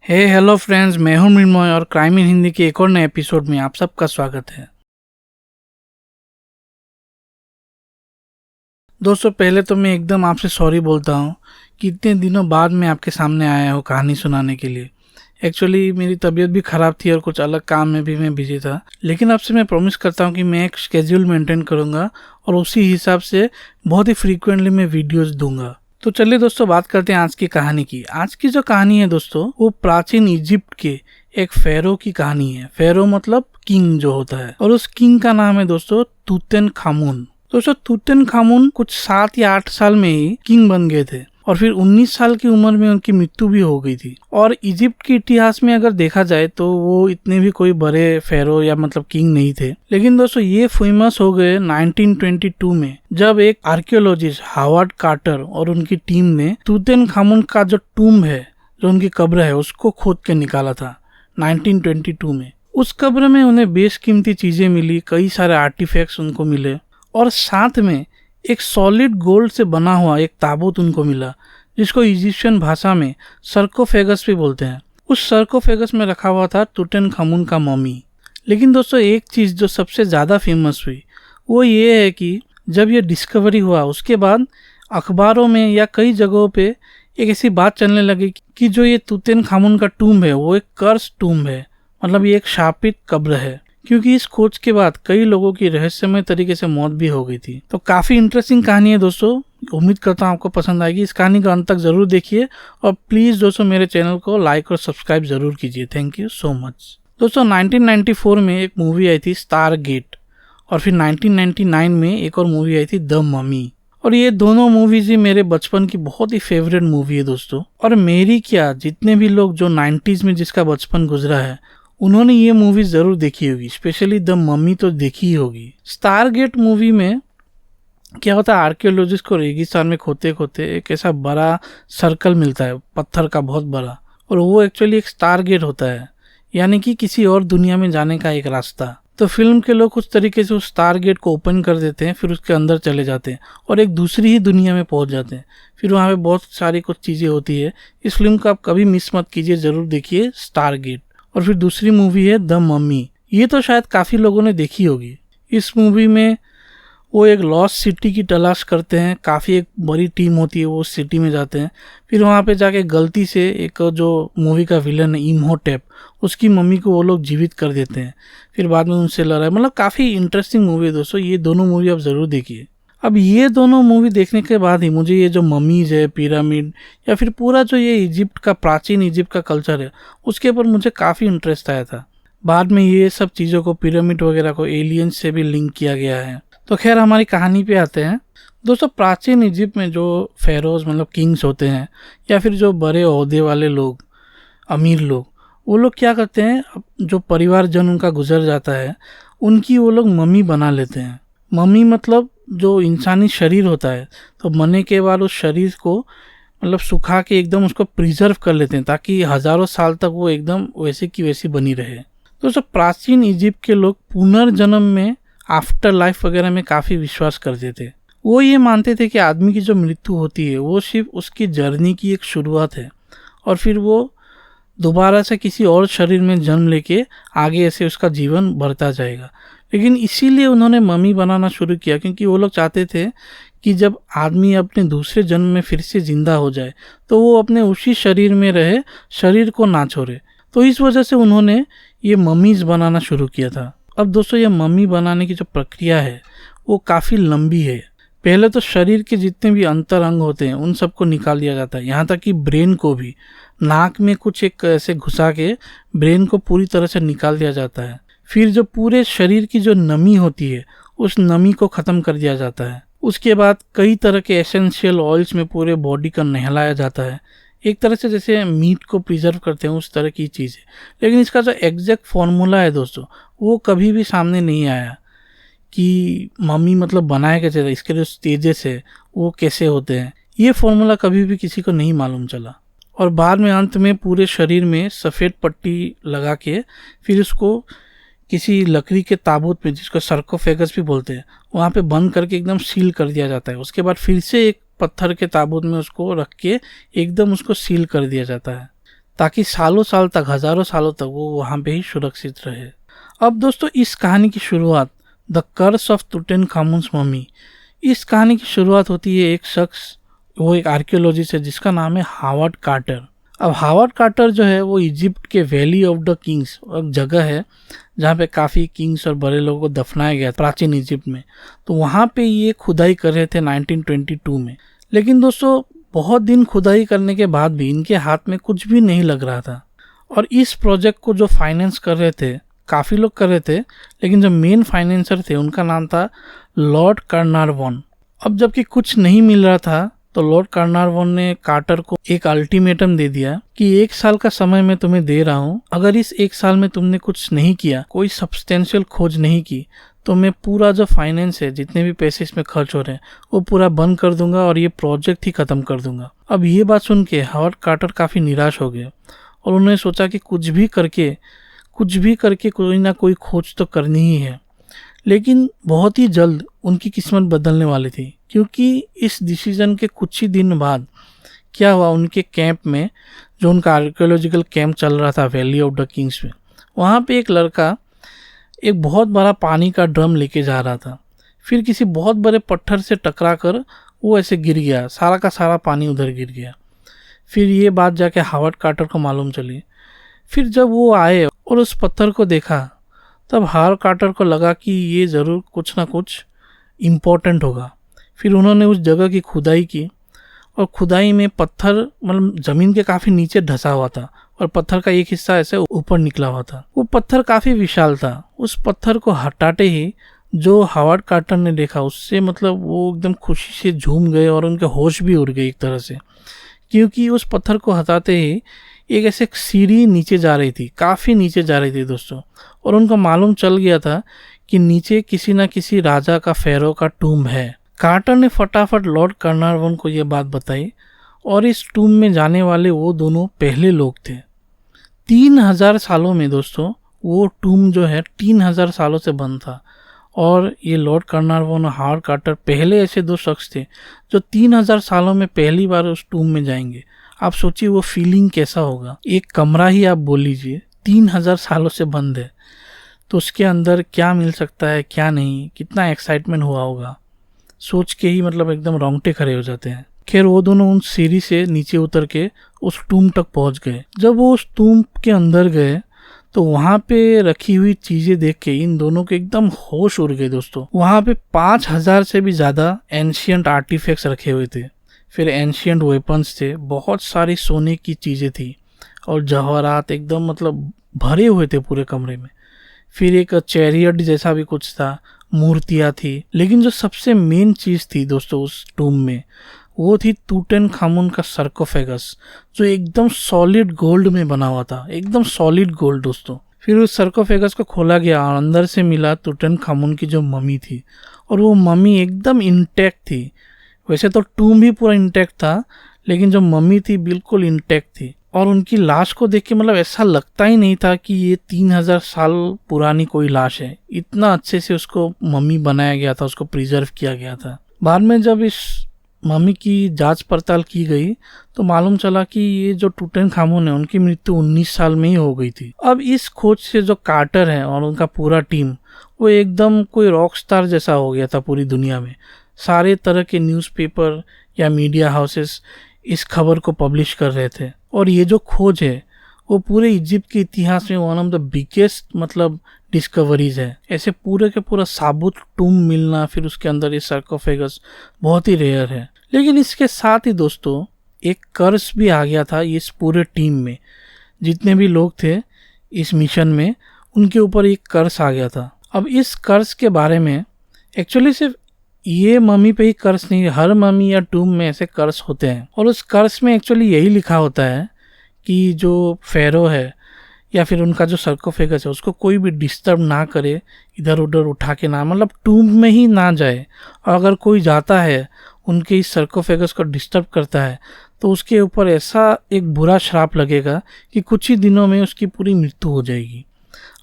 Hello friends, मैं हूं मृण्मय और क्राइम इन हिंदी के एक और नए एपिसोड में आप सबका स्वागत है। दोस्तों, पहले तो मैं एकदम आपसे सॉरी बोलता हूं कि इतने दिनों बाद मैं आपके सामने आया हूं कहानी सुनाने के लिए। एक्चुअली मेरी तबीयत भी ख़राब थी और कुछ अलग काम में भी मैं बिजी था, लेकिन आपसे मैं प्रॉमिस करता हूं कि मैं एक शेड्यूल मेंटेन करूंगा और उसी हिसाब से बहुत ही फ्रीक्वेंटली मैं वीडियोस दूंगा। तो चलिए दोस्तों, बात करते हैं आज की कहानी की। आज की जो कहानी है दोस्तों, वो प्राचीन इजिप्ट के एक फेरो की कहानी है। फेरो मतलब किंग जो होता है, और उस किंग का नाम है दोस्तों तूतनखामुन। दोस्तों, तूतनखामुन कुछ 7 या 8 साल में ही किंग बन गए थे और फिर 19 साल की उम्र में उनकी मृत्यु भी हो गई थी। और इजिप्ट के इतिहास में अगर देखा जाए तो वो इतने भी कोई बड़े फेरो या मतलब किंग नहीं थे। लेकिन दोस्तों, ये फेमस हो गए 1922 में, जब एक आर्कियोलॉजिस्ट हावर्ड कार्टर और उनकी टीम ने तूतनखामुन का जो टूम्ब है, जो उनकी कब्र है, उसको खोद के निकाला था 1922 में। उस कब्र में उन्हें बेशकीमती चीजें मिली, कई सारे आर्टिफैक्ट्स उनको मिले और साथ में एक सॉलिड गोल्ड से बना हुआ एक ताबूत उनको मिला, जिसको इजिप्शियन भाषा में सर्कोफेगस भी बोलते हैं। उस सर्कोफेगस में रखा हुआ था तूतनखामुन का मम्मी। लेकिन दोस्तों, एक चीज़ जो सबसे ज़्यादा फेमस हुई वो ये है कि जब ये डिस्कवरी हुआ उसके बाद अखबारों में या कई जगहों पे एक ऐसी बात चलने लगी कि जो ये तूतनखामुन का टूम्ब है वो एक कर्स टूम्ब है, मतलब ये एक शापित कब्र है, क्योंकि इस खोज के बाद कई लोगों की रहस्यमय तरीके से मौत भी हो गई थी। तो काफी इंटरेस्टिंग कहानी है दोस्तों, उम्मीद करता हूँ आपको पसंद आएगी। इस कहानी को अंत तक जरूर देखिए और प्लीज दोस्तों मेरे चैनल को लाइक और सब्सक्राइब जरूर कीजिए। Thank you so much. दोस्तों, 1994 में एक मूवी आई थी स्टार गेट, और फिर 1999 में एक और मूवी आई थी द ममी। और ये दोनों मूवीज ही मेरे बचपन की बहुत ही फेवरेट मूवी है दोस्तों। और मेरी क्या, जितने भी लोग जो 90s में जिसका बचपन गुजरा है उन्होंने ये मूवी जरूर देखी होगी, स्पेशली द मम्मी तो देखी ही होगी। स्टार गेट मूवी में क्या होता है, आर्कियोलॉजिस्ट को रेगिस्तान में खोते खोते एक ऐसा बड़ा सर्कल मिलता है, पत्थर का बहुत बड़ा, और वो एक्चुअली एक स्टार गेट होता है, यानी कि किसी और दुनिया में जाने का एक रास्ता। तो फिल्म के लोग कुछ तरीके से उस स्टार गेट को ओपन कर देते हैं, फिर उसके अंदर चले जाते हैं और एक दूसरी ही दुनिया में पहुंच जाते हैं। फिर वहाँ पे बहुत सारी कुछ चीज़ें होती है। इस फिल्म को आप कभी मिस मत कीजिए, जरूर देखिए स्टार गेट। और फिर दूसरी मूवी है द मम्मी, ये तो शायद काफ़ी लोगों ने देखी होगी। इस मूवी में वो एक लॉस्ट सिटी की तलाश करते हैं, काफ़ी एक बड़ी टीम होती है, वो उस सिटी में जाते हैं। फिर वहाँ पे जाके गलती से एक जो मूवी का विलन है इम्होटेप, उसकी मम्मी को वो लोग जीवित कर देते हैं। फिर बाद में उनसे लड़ाई, मतलब काफ़ी इंटरेस्टिंग मूवी है दोस्तों। ये दोनों मूवी आप ज़रूर देखिए। अब ये दोनों मूवी देखने के बाद ही मुझे ये जो ममीज है, पिरामिड, या फिर पूरा जो ये इजिप्ट का, प्राचीन इजिप्ट का कल्चर है, उसके ऊपर मुझे काफ़ी इंटरेस्ट आया था। बाद में ये सब चीज़ों को, पिरामिड वगैरह को एलियंस से भी लिंक किया गया है। तो खैर, हमारी कहानी पे आते हैं दोस्तों। प्राचीन इजिप्ट में जो फेरोज मतलब किंग्स होते हैं, या फिर जो बड़े ओहदे वाले लोग, अमीर लोग, वो लोग क्या करते हैं, जो परिवारजन उनका गुजर जाता है उनकी वो लोग मम्मी बना लेते हैं। मम्मी मतलब जो इंसानी शरीर होता है, तो मरने के बाद उस शरीर को मतलब सुखा के एकदम उसको प्रिजर्व कर लेते हैं, ताकि हजारों साल तक वो एकदम वैसे की वैसी बनी रहे। दोस्तों, प्राचीन इजिप्ट के लोग पुनर्जन्म में, आफ्टर लाइफ वगैरह में काफ़ी विश्वास करते थे। वो ये मानते थे कि आदमी की जो मृत्यु होती है वो सिर्फ उसकी जर्नी की एक शुरुआत है, और फिर वो दोबारा से किसी और शरीर में जन्म लेके आगे ऐसे उसका जीवन बढ़ता जाएगा। लेकिन इसीलिए उन्होंने मम्मी बनाना शुरू किया, क्योंकि वो लोग चाहते थे कि जब आदमी अपने दूसरे जन्म में फिर से जिंदा हो जाए तो वो अपने उसी शरीर में रहे, शरीर को ना छोड़े। तो इस वजह से उन्होंने ये मम्मीज बनाना शुरू किया था। अब दोस्तों, ये मम्मी बनाने की जो प्रक्रिया है वो काफ़ी लंबी है। पहले तो शरीर के जितने भी अंतर अंग होते हैं उन सबको निकाल दिया जाता है, यहाँ तक कि ब्रेन को भी। नाक में कुछ एक ऐसे घुसा के ब्रेन को पूरी तरह से निकाल दिया जाता है। फिर जो पूरे शरीर की जो नमी होती है उस नमी को ख़त्म कर दिया जाता है। उसके बाद कई तरह के एसेंशियल ऑयल्स में पूरे बॉडी का नहलाया जाता है, एक तरह से जैसे मीट को प्रिजर्व करते हैं उस तरह की चीज़ है। लेकिन इसका जो एग्जैक्ट फॉर्मूला है दोस्तों, वो कभी भी सामने नहीं आया कि मम्मी मतलब बनाया कैसे था, इसके जो स्टेजेस है वो कैसे होते हैं, ये फॉर्मूला कभी भी किसी को नहीं मालूम चला। और बाद में अंत में पूरे शरीर में सफ़ेद पट्टी लगा के फिर उसको किसी लकड़ी के ताबूत में, जिसको सर्कोफेगस भी बोलते हैं, वहाँ पे बंद करके एकदम सील कर दिया जाता है। उसके बाद फिर से एक पत्थर के ताबूत में उसको रख के एकदम उसको सील कर दिया जाता है, ताकि सालों साल तक, हजारों सालों तक वो वहाँ पे ही सुरक्षित रहे। अब दोस्तों इस कहानी की शुरुआत, द कर्स ऑफ टूटेनखामुन's मम्मी, इस कहानी की शुरुआत होती है एक शख्स, वो एक आर्कियोलॉजिस्ट है जिसका नाम है हावर्ड कार्टर। अब हावर्ड कार्टर जो है वो इजिप्ट के वैली ऑफ द किंग्स, एक जगह है जहाँ पे काफ़ी किंग्स और बड़े लोगों को दफनाया गया प्राचीन इजिप्ट में। तो वहाँ पे ये खुदाई कर रहे थे 1922 में। लेकिन दोस्तों बहुत दिन खुदाई करने के बाद भी इनके हाथ में कुछ भी नहीं लग रहा था। और इस प्रोजेक्ट को जो फाइनेंस कर रहे थे, काफ़ी लोग कर रहे थे, लेकिन जो मेन फाइनेंसर थे उनका नाम था लॉर्ड कार्नारवॉन। अब जबकि कुछ नहीं मिल रहा था तो लॉर्ड कार्नारवॉन ने कार्टर को एक अल्टीमेटम दे दिया कि 1 साल का समय मैं तुम्हें दे रहा हूँ, अगर इस 1 साल में तुमने कुछ नहीं किया, कोई सब्सटेंशियल खोज नहीं की, तो मैं पूरा जो फाइनेंस है, जितने भी पैसे इसमें खर्च हो रहे हैं, वो पूरा बंद कर दूंगा और ये प्रोजेक्ट ही खत्म कर दूंगा। अब ये बात सुन के हावर्ड कार्टर काफ़ी निराश हो गए और उन्होंने सोचा कि कुछ भी करके कोई ना कोई खोज तो करनी ही है। लेकिन बहुत ही जल्द उनकी किस्मत बदलने वाली थी, क्योंकि इस डिसीजन के कुछ ही दिन बाद क्या हुआ, उनके कैंप में, जो उनका आर्कियोलॉजिकल कैंप चल रहा था वैली ऑफ द किंग्स में, वहाँ पे एक लड़का एक बहुत बड़ा पानी का ड्रम लेके जा रहा था। फिर किसी बहुत बड़े पत्थर से टकरा कर वो ऐसे गिर गया, सारा का सारा पानी उधर गिर गया। फिर ये बात जाके हावर्ड कार्टर को मालूम चली। फिर जब वो आए और उस पत्थर को देखा, तब हावर्ड कार्टर को लगा कि ये ज़रूर कुछ ना कुछ इम्पोर्टेंट होगा। फिर उन्होंने उस जगह की खुदाई की और खुदाई में पत्थर मतलब ज़मीन के काफ़ी नीचे धंसा हुआ था और पत्थर का एक हिस्सा ऐसे ऊपर निकला हुआ था। वो पत्थर काफ़ी विशाल था। उस पत्थर को हटाते ही जो हावर्ड कार्टर ने देखा, उससे मतलब वो एकदम खुशी से झूम गए और उनके होश भी उड़ गए एक तरह से, क्योंकि उस पत्थर को हटाते ही एक ऐसे सीढ़ी नीचे जा रही थी, काफ़ी नीचे जा रही थी दोस्तों। और उनको मालूम चल गया था कि नीचे किसी न किसी राजा का, फेरो का टूम है। कार्टर ने फटाफट लॉर्ड कार्नारवॉन को ये बात बताई और इस टूम में जाने वाले वो दोनों पहले लोग थे। 3000 सालों में दोस्तों वो टूम जो है 3000 सालों से बंद था। और ये लॉर्ड कार्नारवॉन और हावर्ड कार्टर पहले ऐसे 2 शख्स थे जो 3000 सालों में पहली बार उस टूम में जाएंगे। आप सोचिए वो फीलिंग कैसा होगा। एक कमरा ही आप बोल लीजिए 3000 सालों से बंद है, तो उसके अंदर क्या मिल सकता है, क्या नहीं, कितना एक्साइटमेंट हुआ होगा, सोच के ही मतलब एकदम रोंगटे खड़े हो जाते हैं। खैर वो दोनों उन सीढ़ी से नीचे उतर के उस टूम तक पहुंच गए। जब वो उस टूम के अंदर गए तो वहाँ पे रखी हुई चीज़ें देख के इन दोनों के एकदम होश उड़ गए दोस्तों। वहाँ पे 5000 से भी ज़्यादा एंशियंट आर्टिफैक्ट्स रखे हुए थे। फिर एंशियंट वेपन्स थे, बहुत सारी सोने की चीज़ें थी और जवाहरात एकदम मतलब भरे हुए थे पूरे कमरे में। फिर एक चैरियट जैसा भी कुछ था, मूर्तियाँ थी। लेकिन जो सबसे मेन चीज़ थी दोस्तों उस टूम में, वो थी टूटेनखामुन का सर्कोफेगस, जो एकदम सॉलिड गोल्ड में बना हुआ था, एकदम सॉलिड गोल्ड दोस्तों। फिर उस सर्कोफेगस को खोला गया और अंदर से मिला टूटेनखामुन की जो मम्मी थी, और वो मम्मी एकदम इंटैक्ट थी। वैसे तो टूम भी पूरा इंटैक्ट था, लेकिन जो मम्मी थी बिल्कुल इंटैक्ट थी। और उनकी लाश को देख के मतलब ऐसा लगता ही नहीं था कि ये 3000 साल पुरानी कोई लाश है। इतना अच्छे से उसको मम्मी बनाया गया था, उसको प्रिजर्व किया गया था। बाद में जब इस मम्मी की जांच पड़ताल की गई तो मालूम चला कि ये जो टूटेनखामुन है उनकी मृत्यु 19 साल में ही हो गई थी। अब इस खोज से जो कार्टर है और उनका पूरा टीम, वो एकदम कोई रॉक स्टार जैसा हो गया था पूरी दुनिया में। सारे तरह के न्यूज़पेपर या मीडिया हाउसेस इस खबर को पब्लिश कर रहे थे। और ये जो खोज है वो पूरे इजिप्ट के इतिहास में वन ऑफ द बिगेस्ट मतलब डिस्कवरीज है। ऐसे पूरे के पूरा साबुत टूम मिलना, फिर उसके अंदर ये सर्कोफेगस बहुत ही रेयर है। लेकिन इसके साथ ही दोस्तों एक कर्स भी आ गया था इस पूरे टीम में। जितने भी लोग थे इस मिशन में, उनके ऊपर एक कर्स आ गया था। अब इस कर्स के बारे में एक्चुअली सिर्फ ये मम्मी पे ही कर्स नहीं, हर मम्मी या टूम में ऐसे कर्स होते हैं। और उस कर्स में एक्चुअली यही लिखा होता है कि जो फेरो है या फिर उनका जो सर्कोफेगस है उसको कोई भी डिस्टर्ब ना करे, इधर उधर उठा के ना, मतलब टूम में ही ना जाए। और अगर कोई जाता है उनके इस सर्कोफेगस को डिस्टर्ब करता है तो उसके ऊपर ऐसा एक बुरा श्राप लगेगा कि कुछ ही दिनों में उसकी पूरी मृत्यु हो जाएगी।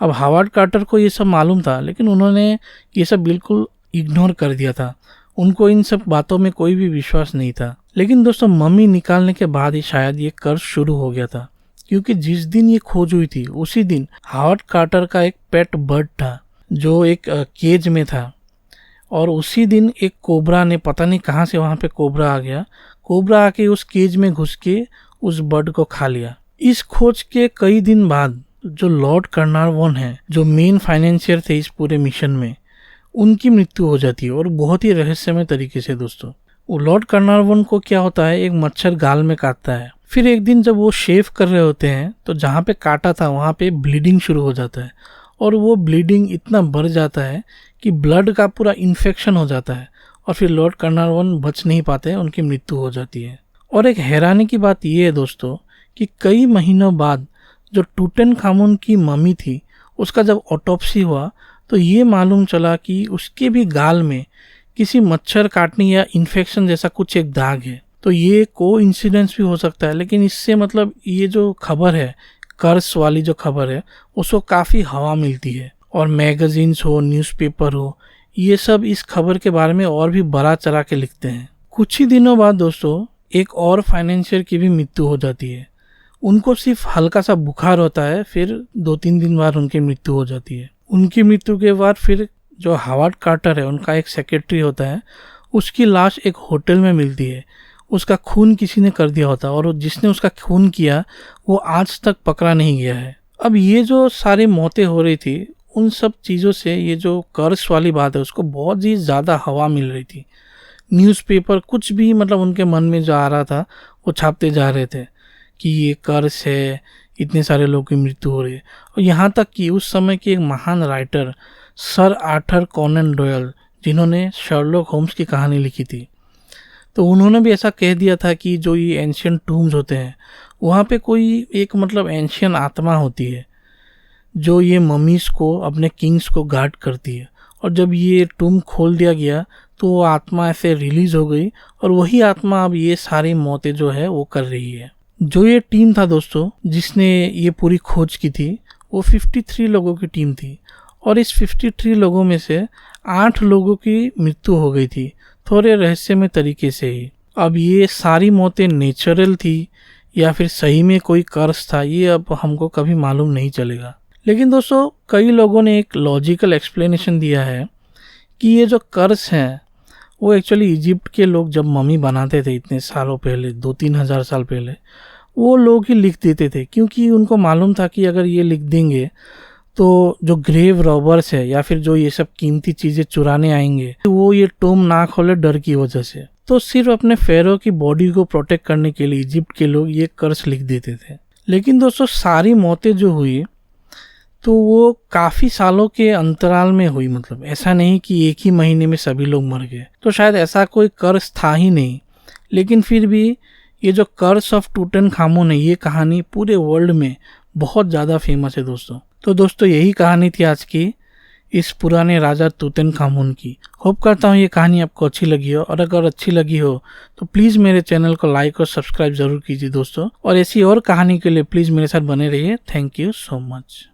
अब हावर्ड कार्टर को ये सब मालूम था, लेकिन उन्होंने ये सब बिल्कुल इग्नोर कर दिया था। उनको इन सब बातों में कोई भी विश्वास नहीं था। लेकिन दोस्तों मम्मी निकालने के बाद ही शायद ये कर्ज शुरू हो गया था, क्योंकि जिस दिन ये खोज हुई थी उसी दिन हावर्ड कार्टर का एक पेट बर्ड था जो एक केज में था, और उसी दिन एक कोबरा ने, पता नहीं कहाँ से वहाँ पे कोबरा आ गया, कोबरा आके उस केज में घुस के उस बर्ड को खा लिया। इस खोज के कई दिन बाद जो लॉर्ड कार्नारवॉन है, जो मेन फाइनेंशियर थे इस पूरे मिशन में, उनकी मृत्यु हो जाती है, और बहुत ही रहस्यमय तरीके से दोस्तों। वो लॉर्ड कार्नारवॉन को क्या होता है, एक मच्छर गाल में काटता है। फिर एक दिन जब वो शेव कर रहे होते हैं तो जहाँ पे काटा था वहाँ पे ब्लीडिंग शुरू हो जाता है, और वो ब्लीडिंग इतना बढ़ जाता है कि ब्लड का पूरा इन्फेक्शन हो जाता है, और फिर लॉर्ड कार्नारवॉन बच नहीं पाते, उनकी मृत्यु हो जाती है। और एक हैरानी की बात ये है दोस्तों कि कई महीनों बाद जो टूटनखामुन की मम्मी थी उसका जब ऑटोप्सी हुआ तो ये मालूम चला कि उसके भी गाल में किसी मच्छर काटने या इन्फेक्शन जैसा कुछ एक दाग है। तो ये कोइंसिडेंस भी हो सकता है, लेकिन इससे मतलब ये जो खबर है, कर्स वाली जो खबर है, उसको काफ़ी हवा मिलती है, और मैगजीन्स हो, न्यूज़पेपर हो, ये सब इस खबर के बारे में और भी बढ़ा चढ़ा के लिखते हैं। कुछ ही दिनों बाद दोस्तों एक और फाइनेंशियर की भी मृत्यु हो जाती है। उनको सिर्फ हल्का सा बुखार होता है, फिर 2-3 दिन बाद उनकी मृत्यु हो जाती है। उनकी मृत्यु के बाद फिर जो हावर्ड कार्टर है, उनका एक सेक्रेटरी होता है, उसकी लाश एक होटल में मिलती है। उसका खून किसी ने कर दिया होता है, और जिसने उसका खून किया वो आज तक पकड़ा नहीं गया है। अब ये जो सारी मौतें हो रही थी, उन सब चीज़ों से ये जो कर्स वाली बात है उसको बहुत ही ज़्यादा हवा मिल रही थी। न्यूज़पेपर कुछ भी मतलब उनके मन में जो आ रहा था वो छापते जा रहे थे कि ये कर्स है, इतने सारे लोगों की मृत्यु हो रही है। और यहाँ तक कि उस समय के एक महान writer sir Arthur Conan Doyle, जिन्होंने शर्लॉक होम्स की कहानी लिखी थी, तो उन्होंने भी ऐसा कह दिया था कि जो ये एंशियंट टूम्स होते हैं वहाँ पे कोई एक मतलब एंशियंट आत्मा होती है जो ये ममीज़ को, अपने किंग्स को गार्ड करती है। और जब ये टूम खोल दिया गया तो वो आत्मा ऐसे रिलीज हो गई, और वही आत्मा अब ये सारी मौतें जो है वो कर रही है। जो ये टीम था दोस्तों जिसने ये पूरी खोज की थी, वो 53 लोगों की टीम थी, और इस 53 लोगों में से 8 लोगों की मृत्यु हो गई थी, थोड़े रहस्यमय तरीके से ही। अब ये सारी मौतें नेचुरल थी या फिर सही में कोई कर्स था, ये अब हमको कभी मालूम नहीं चलेगा। लेकिन दोस्तों कई लोगों ने एक लॉजिकल एक्सप्लेनेशन दिया है कि ये जो कर्स हैं वो एक्चुअली इजिप्ट के लोग जब मम्मी बनाते थे इतने सालों पहले, 2-3 हज़ार साल पहले, वो लोग ही लिख देते थे, क्योंकि उनको मालूम था कि अगर ये लिख देंगे तो जो ग्रेव रॉबर्स है या फिर जो ये सब कीमती चीज़ें चुराने आएंगे वो ये टोम ना खोले डर की वजह से। तो सिर्फ अपने फेरो की बॉडी को प्रोटेक्ट करने के लिए इजिप्ट के लोग ये कर्स लिख देते थे। लेकिन दोस्तों सारी मौतें जो हुई तो वो काफ़ी सालों के अंतराल में हुई, मतलब ऐसा नहीं कि एक ही महीने में सभी लोग मर गए, तो शायद ऐसा कोई कर्स था ही नहीं। लेकिन फिर भी ये जो कर्स ऑफ टूटनखामुन है, ये कहानी पूरे वर्ल्ड में बहुत ज़्यादा फेमस है दोस्तों। तो दोस्तों यही कहानी थी आज की इस पुराने राजा टूटनखामुन की। होप करता हूँ ये कहानी आपको अच्छी लगी हो, और अगर अच्छी लगी हो तो प्लीज़ मेरे चैनल को लाइक और सब्सक्राइब ज़रूर कीजिए दोस्तों, और ऐसी और कहानी के लिए प्लीज़ मेरे साथ बने रहिए। Thank you so much.